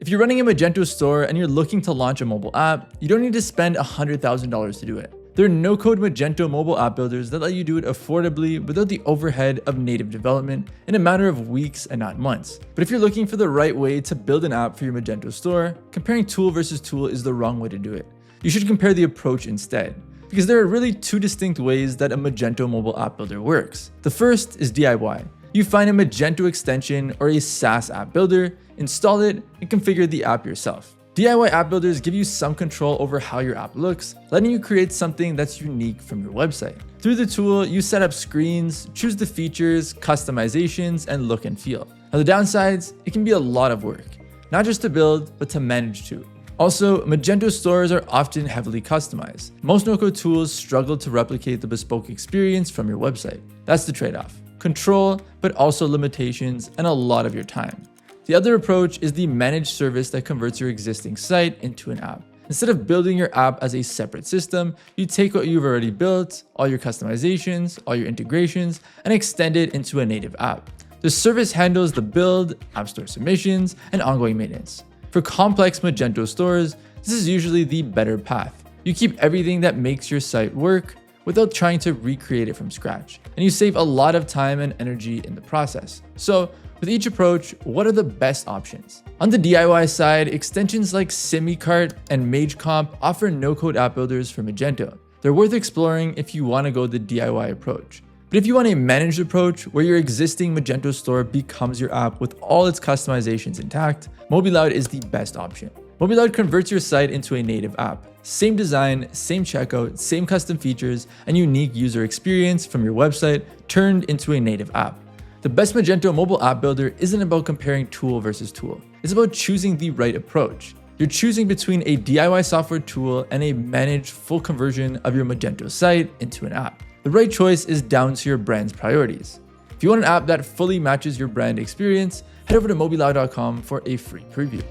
If you're running a Magento store and you're looking to launch a mobile app, you don't need to spend $100,000 to do it. There are no-code Magento mobile app builders that let you do it affordably without the overhead of native development in a matter of weeks and not months. But if you're looking for the right way to build an app for your Magento store, comparing tool versus tool is the wrong way to do it. You should compare the approach instead, because there are really two distinct ways that a Magento mobile app builder works. The first is DIY. You find a Magento extension or a SaaS app builder, install it, and configure the app yourself. DIY app builders give you some control over how your app looks, letting you create something that's unique from your website. Through the tool, you set up screens, choose the features, customizations, and look and feel. Now the downsides, it can be a lot of work, not just to build, but to manage too. Also, Magento stores are often heavily customized. Most no-code tools struggle to replicate the bespoke experience from your website. That's the trade-off. Control, but also limitations and a lot of your time. The other approach is the managed service that converts your existing site into an app. Instead of building your app as a separate system, you take what you've already built, all your customizations, all your integrations, and extend it into a native app. The service handles the build, app store submissions, and ongoing maintenance. For complex Magento stores, this is usually the better path. You keep everything that makes your site work without trying to recreate it from scratch, and you save a lot of time and energy in the process. So, with each approach, what are the best options? On the DIY side, extensions like Simicart and MageComp offer no-code app builders for Magento. They're worth exploring if you want to go the DIY approach. But if you want a managed approach where your existing Magento store becomes your app with all its customizations intact, MobiLoud is the best option. MobiLoud converts your site into a native app. Same design, same checkout, same custom features, and unique user experience from your website turned into a native app. The best Magento mobile app builder isn't about comparing tool versus tool. It's about choosing the right approach. You're choosing between a DIY software tool and a managed full conversion of your Magento site into an app. The right choice is down to your brand's priorities. If you want an app that fully matches your brand experience, head over to MobiLoud.com for a free preview.